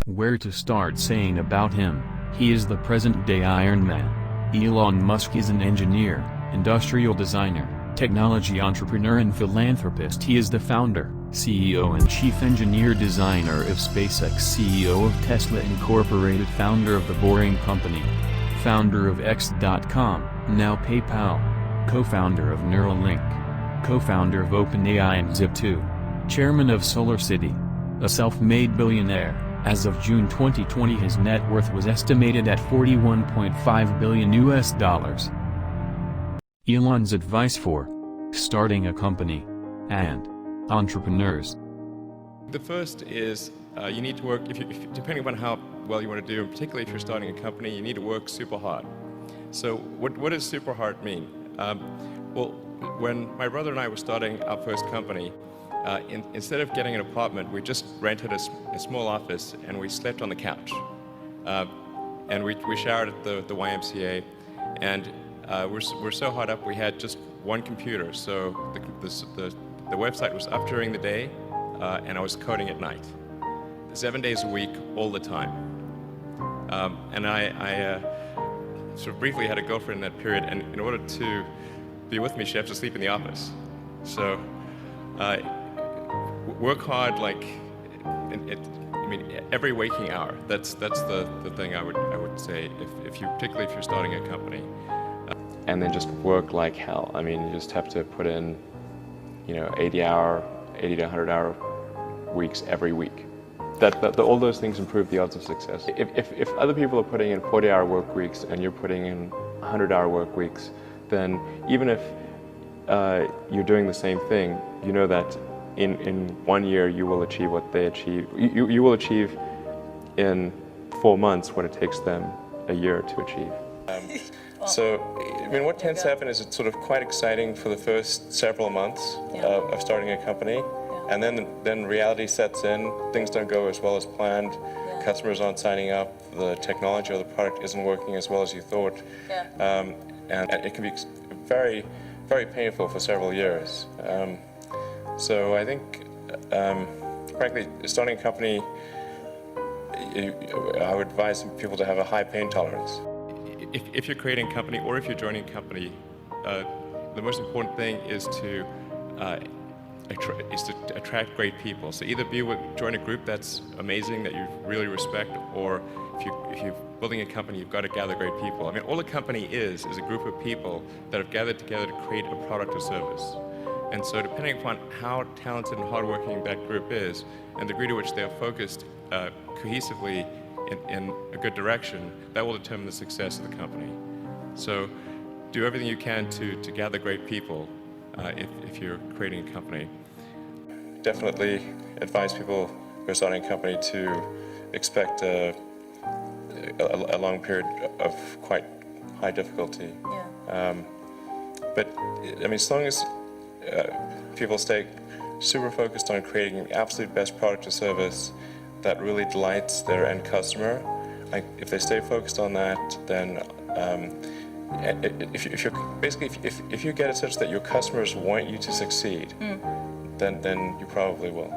Where to start saying about him? He is the present-day Iron Man. Elon Musk is an engineer, industrial designer, technology entrepreneur and philanthropist. He is the founder, CEO and chief engineer designer of SpaceX, CEO of Tesla Incorporated, founder of The Boring Company, founder of X.com, now PayPal, co-founder of Neuralink, co-founder of OpenAI and Zip2, chairman of SolarCity, a self-made billionaire. As of June 2020, his net worth was estimated at $41.5 billion. Elon's advice for starting a company and entrepreneurs. The first is you need to work, depending upon how well you want to do, and particularly if you're starting a company, you need to work super hard. So what does super hard mean? Well, when my brother and I were starting our first company, instead of getting an apartment, we just rented a small office and we slept on the couch. And we showered at the YMCA, and we're so hard up we had just one computer. So the website was up during the day, and I was coding at night, 7 days a week, all the time. And I sort of briefly had a girlfriend in that period, and in order to be with me, she had to sleep in the office. So work hard, like every waking hour. That's the thing I would say particularly if you're starting a company. And then just work like hell. I mean, you just have to put in, 80 to 100-hour weeks every week. All those things improve the odds of success. If other people are putting in 40-hour work weeks and you're putting in 100-hour work weeks, then even if you're doing the same thing, you know that in 1 year you will achieve what they achieve. You will achieve in 4 months what it takes them a year to achieve. So, what tends to happen is it's sort of quite exciting for the first several months of starting a company, and then reality sets in. Things don't go as well as planned. Customers aren't signing up. The technology or the product isn't working as well as you thought, and it can be very, very painful for several years. So I think, frankly, starting a company, I would advise people to have a high pain tolerance. If you're creating a company or if you're joining a company, the most important thing is to attract great people. So either join a group that's amazing, that you really respect, or if you're building a company, you've got to gather great people. All a company is a group of people that have gathered together to create a product or service. And so depending upon how talented and hardworking that group is, and the degree to which they are focused cohesively in a good direction, that will determine the success of the company. So do everything you can to gather great people if you're creating a company. Definitely advise people who are starting a company to expect a long period of quite high difficulty. But as long as people stay super focused on creating the absolute best product or service that really delights their end customer, if they stay focused on that, then if you get it such that your customers want you to succeed, then you probably will.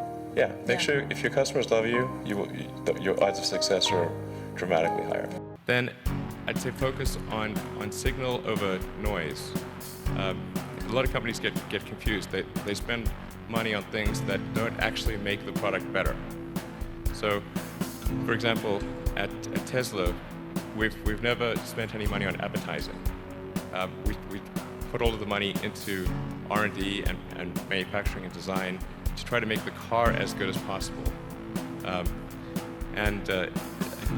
Make sure if your customers love you, your odds of success are dramatically higher. Then I'd say focus on signal over noise. A lot of companies get confused. They spend money on things that don't actually make the product better. So, for example, at Tesla, we've never spent any money on advertising. We put all of the money into R&D and manufacturing and design to try to make the car as good as possible. I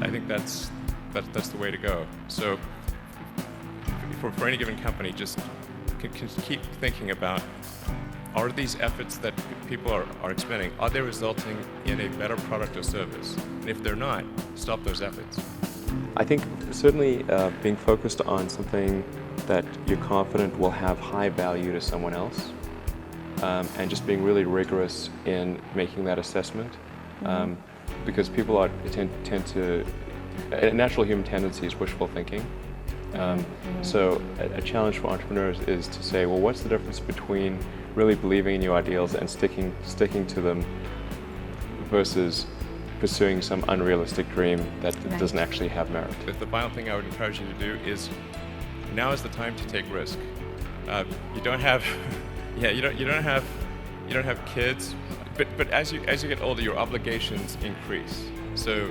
think that's the way to go. So, for any given company, just keep thinking about, are these efforts that people are expending, are they resulting in a better product or service? And if they're not, stop those efforts. I think certainly being focused on something that you're confident will have high value to someone else, and just being really rigorous in making that assessment, because people tend to, a natural human tendency is wishful thinking. So a challenge for entrepreneurs is to say, well, what's the difference between really believing in your ideals and sticking to them versus pursuing some unrealistic dream that doesn't actually have merit. The final thing I would encourage you to do is, now is the time to take risk. You don't have, you don't have kids, but as you get older, your obligations increase. So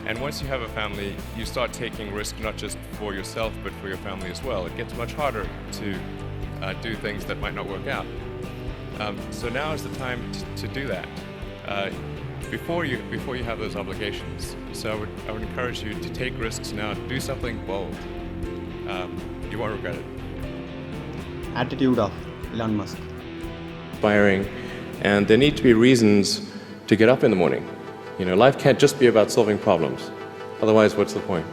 and once you have a family, you start taking risk not just for yourself, but for your family as well. It gets much harder to do things that might not work out. So now is the time to do that before you have those obligations. So I would encourage you to take risks now. Do something bold. You won't regret it. Attitude of Elon Musk. Inspiring, and there need to be reasons to get up in the morning. You know, life can't just be about solving problems. Otherwise, what's the point?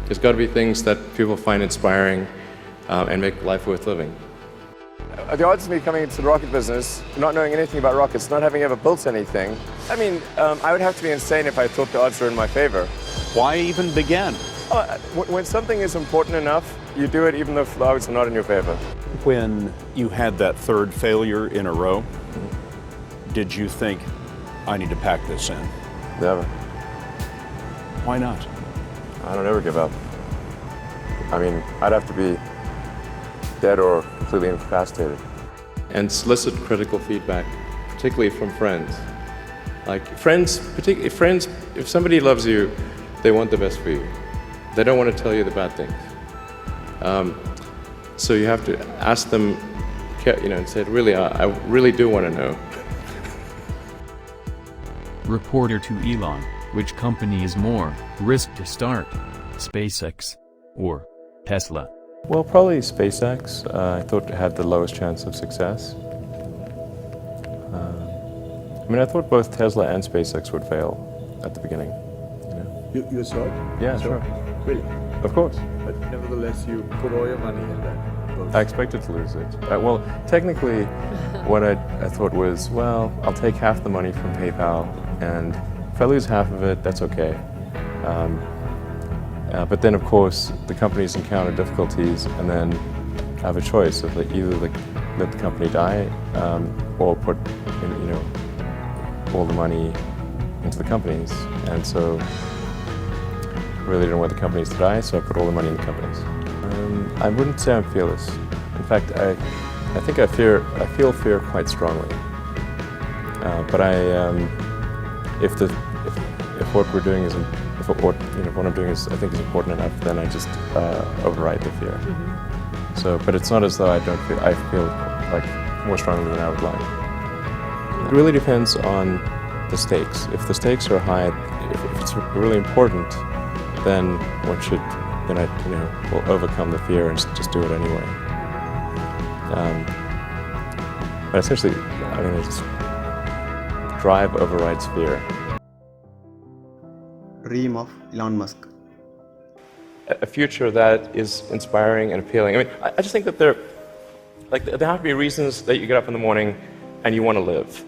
There's got to be things that people find inspiring and make life worth living. The odds of me coming into the rocket business, not knowing anything about rockets, not having ever built anything, I mean, I would have to be insane if I thought the odds were in my favor. Why even begin? When something is important enough, you do it even though the odds are not in your favor. When you had that third failure in a row, did you think, I need to pack this in? Never. Why not? I don't ever give up. I mean, I'd have to be dead or completely incapacitated. And solicit critical feedback, particularly from friends. Like friends, particularly friends, if somebody loves you, they want the best for you. They don't want to tell you the bad things. So you have to ask them, you know, and say, really, I really do want to know. Reporter to Elon, which company is more risk to start, SpaceX or Tesla? Well, probably SpaceX. I thought it had the lowest chance of success. I mean, I thought both Tesla and SpaceX would fail at the beginning. You know? You saw it? Yeah, sure. Really? Of course. But nevertheless, you put all your money in that. I expected to lose it. Well, technically, what I thought was, well, I'll take half the money from PayPal, and if I lose half of it, that's okay. But then, of course, the companies encounter difficulties, and then have a choice of either let the company die, or put, you know, all the money into the companies. And so, I really didn't want the companies to die, so I put all the money in the companies. I wouldn't say I'm fearless. In fact, I think I feel fear quite strongly. But if what we're doing is, if what I'm doing is, I think is important enough, then I just override the fear. Mm-hmm. So, but it's not as though I feel like more strongly than I would like. It really depends on the stakes. If the stakes are high, if it's really important, then I will overcome the fear and just do it anyway. But essentially, I mean, it's drive overrides fear. Dream of Elon Musk. A future that is inspiring and appealing. I mean, I just think that there have to be reasons that you get up in the morning and you want to live.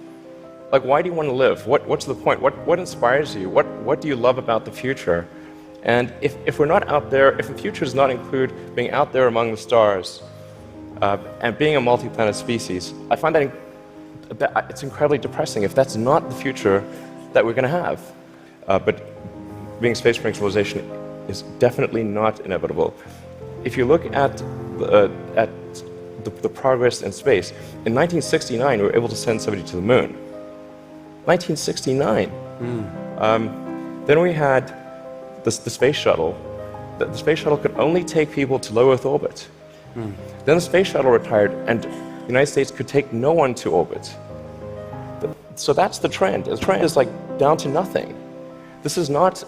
Like, why do you want to live? What's the point? What inspires you? What do you love about the future? And if we're not out there, if the future does not include being out there among the stars and being a multi-planet species, I find that it's incredibly depressing if that's not the future that we're going to have. But being space-faring civilization is definitely not inevitable. If you look at the progress in space, in 1969 we were able to send somebody to the moon. 1969. Then we had the space shuttle. The space shuttle could only take people to low Earth orbit. Then the space shuttle retired, and the United States could take no one to orbit. So that's the trend. The trend is like down to nothing. This is not.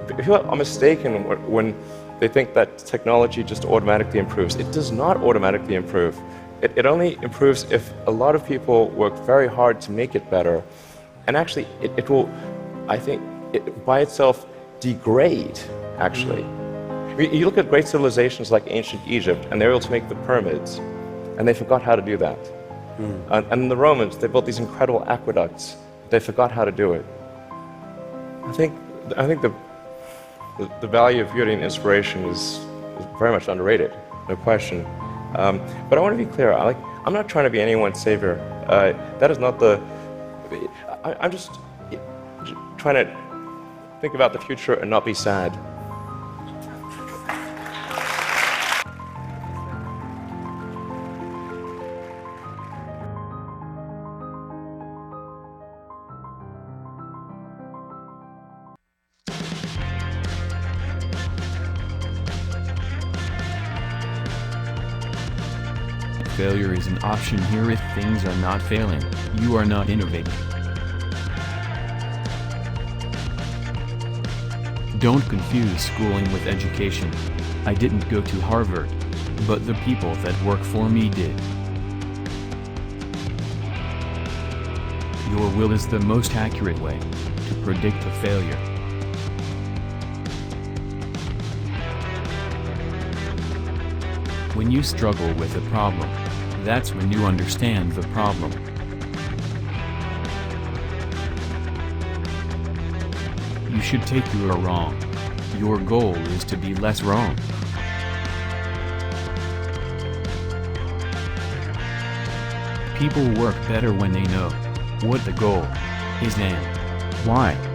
People are mistaken when they think that technology just automatically improves. It does not automatically improve. It only improves if a lot of people work very hard to make it better. And actually, it will, I think, by itself degrade, actually. You look at great civilizations like ancient Egypt, and they were able to make the pyramids, and they forgot how to do that. And the Romans, they built these incredible aqueducts. They forgot how to do it. I think the value of beauty and inspiration is very much underrated, no question. But I want to be clear. I'm not trying to be anyone's savior. That is not the. trying to think about the future and not be sad. Failure is an option here. If things are not failing, you are not innovating. Don't confuse schooling with education. I didn't go to Harvard, but the people that work for me did. Your will is the most accurate way to predict a failure. When you struggle with a problem, that's when you understand the problem. You should take you are wrong. Your goal is to be less wrong. People work better when they know what the goal is and why.